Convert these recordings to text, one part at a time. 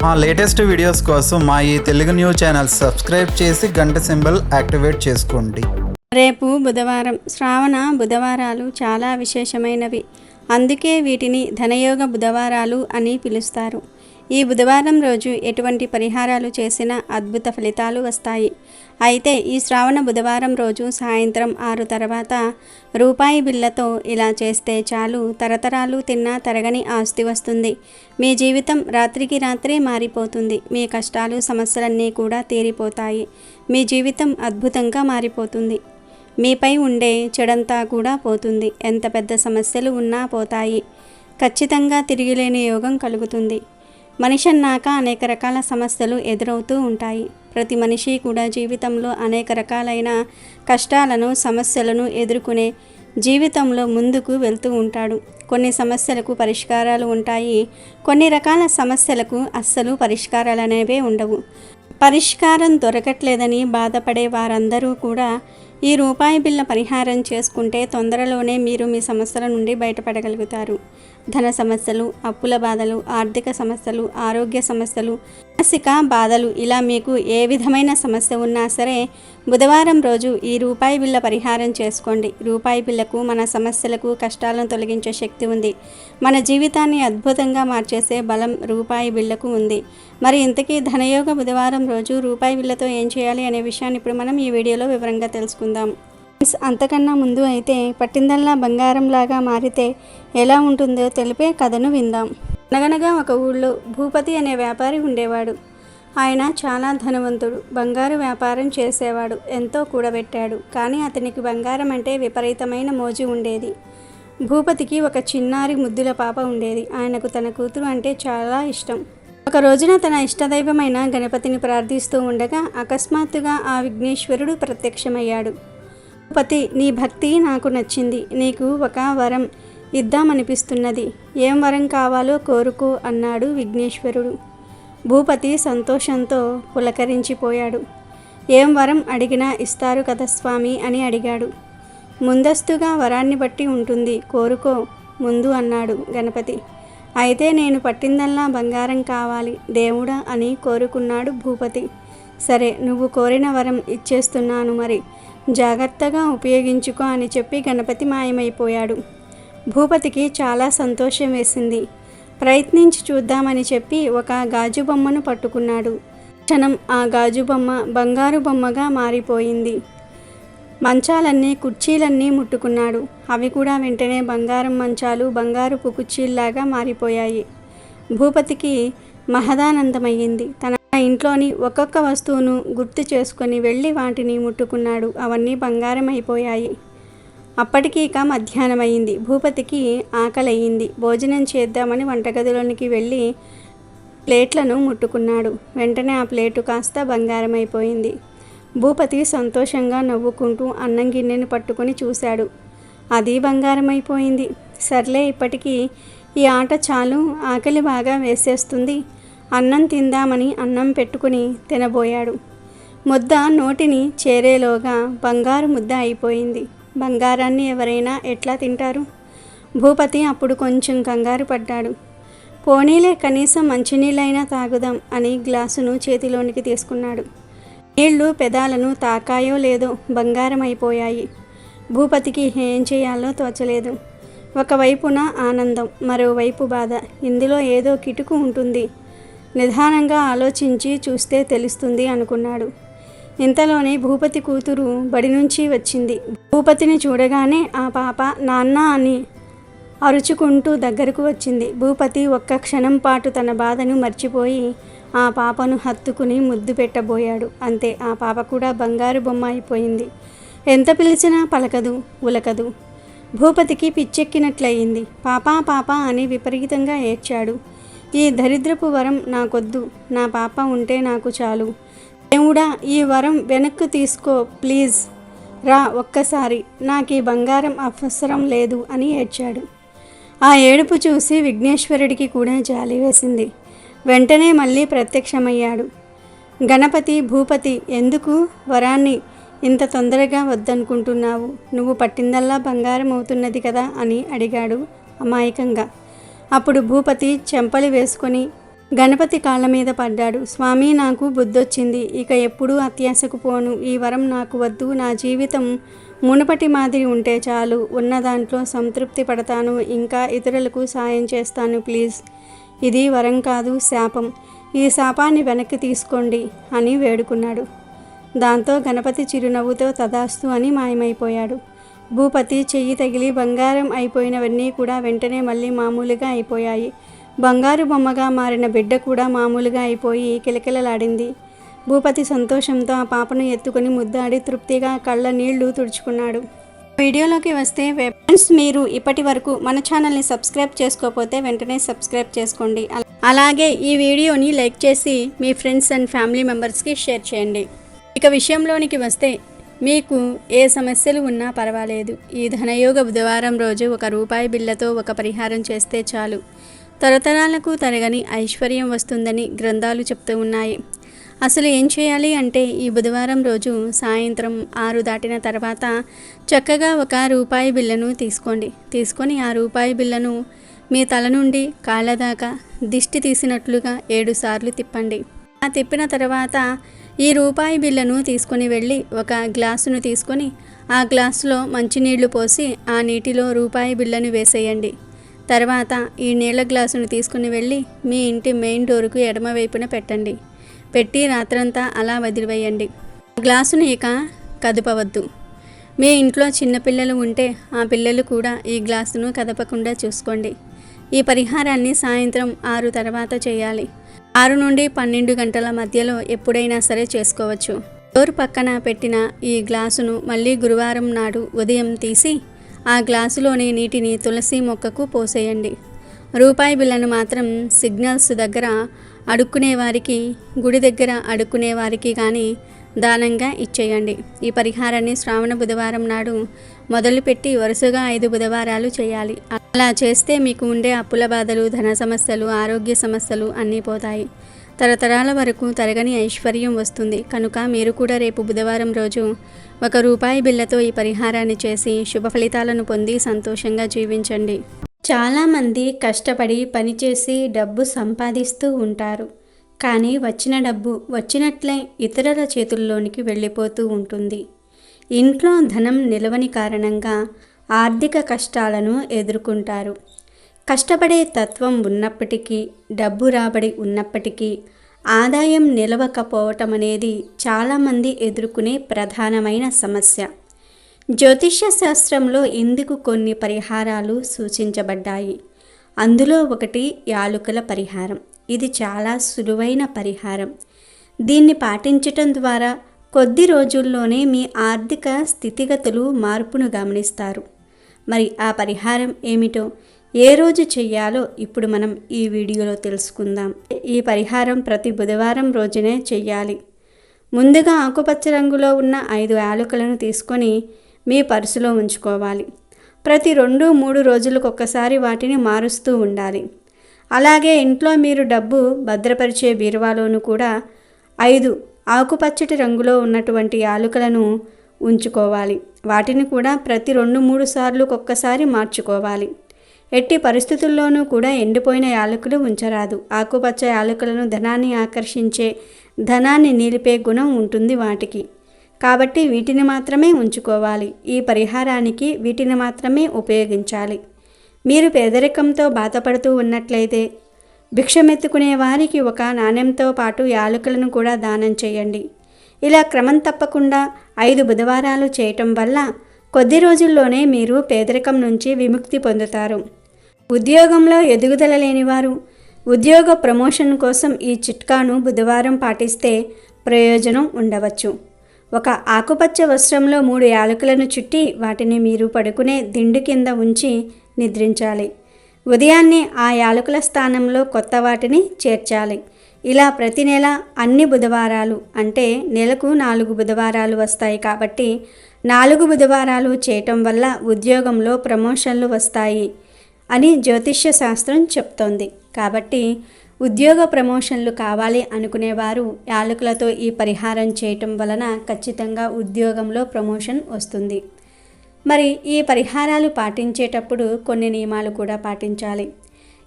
మా latest videos కోసం మా ఈ తెలుగు న్యూస్ ఛానల్ సబ్స్క్రైబ్ చేసి గంట సింబల్ యాక్టివేట్ చేసుకోండి. రేపు బుధవారం. శ్రావణ బుధవారాలు చాలా విశేషమైనవి. అందుకే వీటిని ధనయోగ బుధవారాలు అని పిలుస్తారు. ఈ బుధవారం రోజు ఎటువంటి పరిహారాలు చేసినా అద్భుత ఫలితాలు వస్తాయి. అయితే ఈ శ్రావణ బుధవారం రోజు సాయంత్రం 6 తర్వాత రూపాయి బిళ్ళతో ఇలా చేస్తే చాలు, తరతరాలు తిన్నా తరగని ఆస్తి వస్తుంది. మీ జీవితం రాత్రికి రాత్రే మారిపోతుంది. మీ కష్టాలు సమస్యలన్నీ కూడా తీరిపోతాయి. మీ జీవితం అద్భుతంగా మారిపోతుంది. మీపై ఉండే చెడంతా కూడా పోతుంది. ఎంత పెద్ద సమస్యలు ఉన్నా పోతాయి. ఖచ్చితంగా తిరిగిలేని యోగం కలుగుతుంది. మనిషి అన్నాక అనేక రకాల సమస్యలు ఎదురవుతూ ఉంటాయి. ప్రతి మనిషి కూడా జీవితంలో అనేక రకాలైన కష్టాలను సమస్యలను ఎదుర్కొనే జీవితంలో ముందుకు వెళ్తూ ఉంటాడు. కొన్ని సమస్యలకు పరిష్కారాలు ఉంటాయి. కొన్ని రకాల సమస్యలకు అస్సలు పరిష్కారాలు అనేవే ఉండవు. పరిష్కారం దొరకట్లేదని బాధపడే వారందరూ కూడా ఈ రూపాయి బిళ్ళ పరిహారం చేసుకుంటే తొందరలోనే మీరు మీ సమస్యల నుండి బయటపడగలుగుతారు. ధన సమస్యలు, అప్పుల బాధలు, ఆర్థిక సమస్యలు, ఆరోగ్య సమస్యలు, మానసిక బాధలు, ఇలా మీకు ఏ విధమైన సమస్య ఉన్నా సరే బుధవారం రోజు ఈ రూపాయి బిళ్ళ పరిహారం చేసుకోండి. రూపాయి బిళ్ళకు మన సమస్యలకు, కష్టాలను తొలగించే శక్తి ఉంది. మన జీవితాన్ని అద్భుతంగా మార్చేసే బలం రూపాయి బిళ్ళకు ఉంది. మరి ఇంతకీ ధనయోగ బుధవారం రోజు రూపాయి బిళ్ళతో ఏం చేయాలి అనే విషయాన్ని ఇప్పుడు మనం ఈ వీడియోలో వివరంగా తెలుసుకుందాం. అంతకన్నా ముందు అయితే పట్టిందల్లా బంగారంలాగా మారితే ఎలా ఉంటుందో తెలిపే కథను విందాం. అనగనగా ఒక ఊళ్ళో భూపతి అనే వ్యాపారి ఉండేవాడు. ఆయన చాలా ధనవంతుడు. బంగారు వ్యాపారం చేసేవాడు. ఎంతో కూడబెట్టాడు. కానీ అతనికి బంగారం అంటే విపరీతమైన మోజు ఉండేది. భూపతికి ఒక చిన్నారి ముద్దుల పాప ఉండేది. ఆయనకు తన కూతురు అంటే చాలా ఇష్టం. ఒక రోజున తన ఇష్టదైవమైన గణపతిని ప్రార్థిస్తూ ఉండగా అకస్మాత్తుగా ఆ విఘ్నేశ్వరుడు ప్రత్యక్షమయ్యాడు. భూపతి, నీ భక్తి నాకు నచ్చింది. నీకు ఒక వరం ఇద్దామనిపిస్తున్నది. ఏం వరం కావాలో కోరుకో అన్నాడు విఘ్నేశ్వరుడు. భూపతి సంతోషంతో పులకరించిపోయాడు. ఏం వరం అడిగినా ఇస్తారు కదా స్వామి అని అడిగాడు. ముందస్తుగా వరాన్ని బట్టి ఉంటుంది, కోరుకో ముందు అన్నాడు గణపతి. అయితే నేను పట్టిందల్లా బంగారం కావాలి దేవుడా అని కోరుకున్నాడు భూపతి. సరే, నువ్వు కోరిన వరం ఇచ్చేస్తున్నాను, మరి జాగ్రత్తగా ఉపయోగించుకో అని చెప్పి గణపతి మాయమైపోయాడు. భూపతికి చాలా సంతోషం వేసింది. ప్రయత్నించి చూద్దామని చెప్పి ఒక గాజు బొమ్మను పట్టుకున్నాడు. క్షణం ఆ గాజు బొమ్మ బంగారు బొమ్మగా మారిపోయింది. మంచాలన్నీ, కుర్చీలన్నీ ముట్టుకున్నాడు. అవి కూడా వెంటనే బంగారం మంచాలు, బంగారు కుర్చీల్లాగా మారిపోయాయి. భూపతికి మహదానందమయ్యింది. తన ఇంట్లోని ఒక్కొక్క వస్తువును గుర్తు చేసుకొని వెళ్ళి వాటిని ముట్టుకున్నాడు. అవన్నీ బంగారం అయిపోయాయి. అప్పటికి ఇక మధ్యాహ్నం అయింది. భూపతికి ఆకలయ్యింది. భోజనం చేద్దామని వంటగదిలోనికి వెళ్ళి ప్లేట్లను ముట్టుకున్నాడు. వెంటనే ఆ ప్లేటు కాస్త బంగారం అయిపోయింది. భూపతి సంతోషంగా నవ్వుకుంటూ అన్నం గిన్నెను పట్టుకొని చూశాడు. అది బంగారం అయిపోయింది. సర్లే, ఇప్పటికీ ఈ ఆట చాలు, ఆకలి బాగా వేసేస్తుంది. అన్నం తిందామని అన్నం పెట్టుకుని తినబోయాడు. ముద్ద నోటిని చేరేలోగా బంగారు ముద్ద అయిపోయింది. బంగారాన్ని ఎవరైనా ఎట్లా తింటారు? భూపతి అప్పుడు కొంచెం కంగారు పడ్డాడు. పోనీలే, కనీసం మంచినీళ్ళైనా తాగుదాం అని గ్లాసును చేతిలోనికి తీసుకున్నాడు. నీళ్లు పెదాలను తాకాయో లేదో బంగారం అయిపోయాయి. భూపతికి ఏం చేయాలో తోచలేదు. ఒకవైపున ఆనందం, మరోవైపు బాధ. ఇందులో ఏదో కిటుకు ఉంటుంది. నిదానంగా ఆలోచించి చూస్తే తెలుస్తుంది అనుకున్నాడు. ఇంతలోనే భూపతి కూతురు బడి నుంచి వచ్చింది. భూపతిని చూడగానే ఆ పాప నాన్న అని అరుచుకుంటూ దగ్గరకు వచ్చింది. భూపతి ఒక్క క్షణం పాటు తన బాధను మర్చిపోయి ఆ పాపను హత్తుకుని ముద్దు పెట్టబోయాడు. అంతే, ఆ పాప కూడా బంగారు బొమ్మ అయిపోయింది. ఎంత పిలిచినా పలకదు, ఉలకదు. భూపతికి పిచ్చెక్కినట్లయింది. పాపా పాపా అని విపరీతంగా ఏడ్చాడు. ఈ దరిద్రపు వరం నాకొద్దు, నా పాప ఉంటే నాకు చాలు. దేవుడా, ఈ వరం వెనక్కు తీసుకో ప్లీజ్, రా ఒక్కసారి, నాకు ఈ బంగారం అవసరం లేదు అని ఏడ్చాడు. ఆ ఏడుపు చూసి విఘ్నేశ్వరుడికి కూడా జాలి వేసింది. వెంటనే మళ్ళీ ప్రత్యక్షమయ్యాడు. గణపతి, భూపతి, ఎందుకు వరాన్ని ఇంత తొందరగా వద్దనుకుంటున్నావు? నువ్వు పట్టిందల్లా బంగారం అవుతున్నది కదా అని అడిగాడు అమాయకంగా. అప్పుడు భూపతి చెంపలు వేసుకొని గణపతి కాళ్ళ మీద పడ్డాడు. స్వామి, నాకు బుద్ధొచ్చింది. ఇక ఎప్పుడూ అత్యాశకు పోను. ఈ వరం నాకు వద్దు. నా జీవితం మునుపటి మాదిరి ఉంటే చాలు. ఉన్న దాంట్లో సంతృప్తి పడతాను. ఇంకా ఇతరులకు సాయం చేస్తాను. ప్లీజ్. ఇది వరం కాదు, శాపం. ఈ శాపాన్ని వెనక్కి తీసుకోండి అని వేడుకున్నాడు. దాంతో గణపతి చిరునవ్వుతో తదాస్తు అని మాయమైపోయాడు. భూపతి చెయ్యి తగిలి బంగారం అయిపోయినవన్నీ కూడా వెంటనే మళ్ళీ మామూలుగా అయిపోయాయి. బంగారు బొమ్మగా మారిన బిడ్డ కూడా మామూలుగా అయిపోయి కిలకిలలాడింది. భూపతి సంతోషంతో ఆ పాపను ఎత్తుకొని ముద్దాడి తృప్తిగా కళ్ళ నీళ్లు తుడుచుకున్నాడు. వీడియోలోకి వస్తే ఫ్రెండ్స్, మీరు ఇప్పటి వరకు మన ఛానల్ని సబ్స్క్రైబ్ చేసుకోకపోతే వెంటనే సబ్స్క్రైబ్ చేసుకోండి. అలాగే ఈ వీడియోని లైక్ చేసి మీ ఫ్రెండ్స్ అండ్ ఫ్యామిలీ మెంబర్స్కి షేర్ చేయండి. ఇక విషయంలోనికి వస్తే, మీకు ఏ సమస్యలు ఉన్నా పర్వాలేదు. ఈ ధనయోగ బుధవారం రోజు ₹1 బిళ్ళతో ఒక పరిహారం చేస్తే చాలు. తరతరాలకు తరగని ఐశ్వర్యం వస్తుందని గ్రంథాలు చెప్తూ ఉన్నాయి. అసలు ఏం చేయాలి అంటే, ఈ బుధవారం రోజు సాయంత్రం 6 దాటిన తర్వాత చక్కగా ₹1 బిళ్ళను తీసుకొని ఆ రూపాయి బిళ్ళను మీ తల నుండి కాళ్ళ దాకా దిష్టి తీసినట్లుగా 7 సార్లు తిప్పండి. ఆ తిప్పిన తర్వాత ఈ రూపాయి బిళ్ళను తీసుకొని వెళ్ళి ఒక గ్లాసును తీసుకొని ఆ గ్లాసులో మంచినీళ్లు పోసి ఆ నీటిలో రూపాయి బిళ్ళను వేసేయండి. తర్వాత ఈ నీళ్ళ గ్లాసును తీసుకుని వెళ్ళి మీ ఇంటి మెయిన్ డోరుకు ఎడమవైపున పెట్టి రాత్రంతా అలా వదిలివేయండి. గ్లాసును ఇక కదపవద్దు. మీ ఇంట్లో చిన్నపిల్లలు ఉంటే ఆ పిల్లలు కూడా ఈ గ్లాసును కదపకుండా చూసుకోండి. ఈ పరిహారాన్ని సాయంత్రం 6 తర్వాత చేయాలి. 6 నుండి 12 గంటల మధ్యలో ఎప్పుడైనా సరే చేసుకోవచ్చు. డోర్ పక్కన పెట్టిన ఈ గ్లాసును మళ్ళీ గురువారం నాడు ఉదయం తీసి ఆ గ్లాసులోని నీటిని తులసి మొక్కకు పోసేయండి. రూపాయి బిళ్ళను మాత్రం సిగ్నల్స్ దగ్గర అడుక్కునేవారికి, గుడి దగ్గర అడుక్కునేవారికి కానీ దానంగా ఇచ్చేయండి. ఈ పరిహారాన్ని శ్రావణ బుధవారం నాడు మొదలుపెట్టి వరుసగా 5 బుధవారాలు చేయాలి. అలా చేస్తే మీకు ఉండే అప్పుల బాధలు, ధన సమస్యలు, ఆరోగ్య సమస్యలు అన్నీ పోతాయి. తరతరాల వరకు తరగని ఐశ్వర్యం వస్తుంది. కనుక మీరు కూడా రేపు బుధవారం రోజు ₹1 బిళ్ళతో ఈ పరిహారాన్ని చేసి శుభ ఫలితాలను పొంది సంతోషంగా జీవించండి. చాలామంది కష్టపడి పనిచేసి డబ్బు సంపాదిస్తూ ఉంటారు. కానీ వచ్చిన డబ్బు వచ్చినట్లే ఇతరుల చేతుల్లోనికి వెళ్ళిపోతూ ఉంటుంది. ఇంట్లో ధనం నిలవని కారణంగా ఆర్థిక కష్టాలను ఎదుర్కొంటారు. కష్టపడే తత్వం ఉన్నప్పటికీ, డబ్బు రాబడి ఉన్నప్పటికీ ఆదాయం నిలవకపోవటం అనేది చాలామంది ఎదుర్కొనే ప్రధానమైన సమస్య. జ్యోతిష్య శాస్త్రంలో ఇందుకు కొన్ని పరిహారాలు సూచించబడ్డాయి. అందులో ఒకటి యాలుకల పరిహారం. ఇది చాలా సులువైన పరిహారం. దీన్ని పాటించటం ద్వారా కొద్ది రోజుల్లోనే మీ ఆర్థిక స్థితిగతులు మార్పును గమనిస్తారు. మరి ఆ పరిహారం ఏమిటో, ఏ రోజు చెయ్యాలో ఇప్పుడు మనం ఈ వీడియోలో తెలుసుకుందాం. ఈ పరిహారం ప్రతి బుధవారం రోజునే చెయ్యాలి. ముందుగా ఆకుపచ్చ రంగులో ఉన్న 5 యాలకులను తీసుకొని మీ పర్సులో ఉంచుకోవాలి. ప్రతి 2-3 రోజులకు ఒక్కసారి వాటిని మారుస్తూ ఉండాలి. అలాగే ఇంట్లో మీరు డబ్బు భద్రపరిచే బీరువాలోనూ కూడా 5 ఆకుపచ్చటి రంగులో ఉన్నటువంటి యాలకులను ఉంచుకోవాలి. వాటిని కూడా ప్రతి 2-3 సార్లు ఒక్కసారి మార్చుకోవాలి. ఎట్టి పరిస్థితుల్లోనూ కూడా ఎండిపోయిన యాలకులు ఉంచరాదు. ఆకుపచ్చ యాలకులను ధనాన్ని ఆకర్షించే, ధనాన్ని నిలిపే గుణం ఉంటుంది వాటికి. కాబట్టి వీటిని మాత్రమే ఉంచుకోవాలి. ఈ పరిహారానికి వీటిని మాత్రమే ఉపయోగించాలి. మీరు పేదరికంతో బాధపడుతూ ఉన్నట్లయితే భిక్షమెత్తుకునే వారికి ఒక నాణ్యంతో పాటు యాలకులను కూడా దానం చేయండి. ఇలా క్రమం తప్పకుండా 5 బుధవారాలు చేయటం వల్ల కొద్ది రోజుల్లోనే మీరు పేదరికం నుంచి విముక్తి పొందుతారు. ఉద్యోగంలో ఎదుగుదల లేనివారు ఉద్యోగ ప్రమోషన్ కోసం ఈ చిట్కాను బుధవారం పాటిస్తే ప్రయోజనం ఉండవచ్చు. ఒక ఆకుపచ్చ వస్త్రంలో 3 యాలకులను చుట్టి వాటిని మీరు పడుకునే దిండు కింద ఉంచి నిద్రించాలి. ఉదయాన్నే ఆ యాలకుల స్థానంలో కొత్త వాటిని చేర్చాలి. ఇలా ప్రతి నెల అన్ని బుధవారాలు, అంటే నెలకు 4 బుధవారాలు వస్తాయి కాబట్టి 4 బుధవారాలు చేయటం వల్ల ఉద్యోగంలో ప్రమోషన్లు వస్తాయి అని జ్యోతిష్య శాస్త్రం చెప్తోంది. కాబట్టి ఉద్యోగ ప్రమోషన్లు కావాలి అనుకునేవారు యాలకులతో ఈ పరిహారం చేయటం వలన ఖచ్చితంగా ఉద్యోగంలో ప్రమోషన్ వస్తుంది. మరి ఈ పరిహారాలు పాటించేటప్పుడు కొన్ని నియమాలు కూడా పాటించాలి.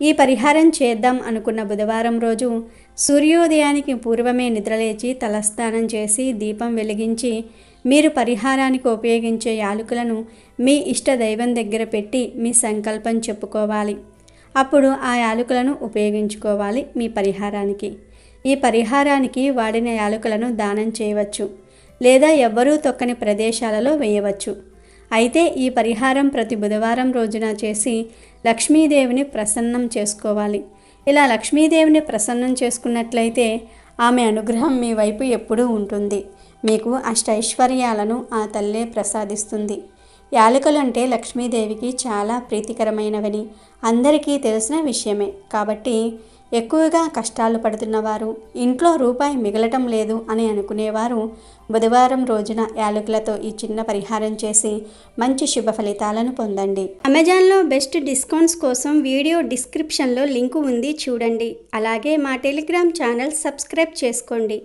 ఈ పరిహారం చేద్దాం అనుకున్న బుధవారం రోజు సూర్యోదయానికి పూర్వమే నిద్రలేచి తలస్నానం చేసి దీపం వెలిగించి మీరు పరిహారానికి ఉపయోగించే యాలకులను మీ ఇష్ట దైవం దగ్గర పెట్టి మీ సంకల్పం చెప్పుకోవాలి. అప్పుడు ఆ యాలకులను ఉపయోగించుకోవాలి మీ పరిహారానికి. ఈ పరిహారానికి వాడిన యాలకులను దానం చేయవచ్చు లేదా ఎవ్వరూ తొక్కని ప్రదేశాలలో వేయవచ్చు. అయితే ఈ పరిహారం ప్రతి బుధవారం రోజున చేసి లక్ష్మీదేవిని ప్రసన్నం చేసుకోవాలి. ఇలా లక్ష్మీదేవిని ప్రసన్నం చేసుకున్నట్లయితే ఆమె అనుగ్రహం మీ వైపు ఎప్పుడూ ఉంటుంది. మీకు అష్టైశ్వర్యాలను ఆ తల్లే ప్రసాదిస్తుంది. యాలకులంటే లక్ష్మీదేవికి చాలా ప్రీతికరమైనవని అందరికీ తెలిసిన విషయమే. కాబట్టి ఎక్కువగా కష్టాలు పడుతున్నవారు, ఇంట్లో రూపాయి మిగలటం లేదు అని అనుకునేవారు బుధవారం రోజున యాలకులతో ఈ చిన్న పరిహారం చేసి మంచి శుభ ఫలితాలను పొందండి. అమెజాన్లో బెస్ట్ డిస్కౌంట్స్ కోసం వీడియో డిస్క్రిప్షన్లో లింకు ఉంది, చూడండి. అలాగే మా టెలిగ్రామ్ ఛానల్ సబ్స్క్రైబ్ చేసుకోండి.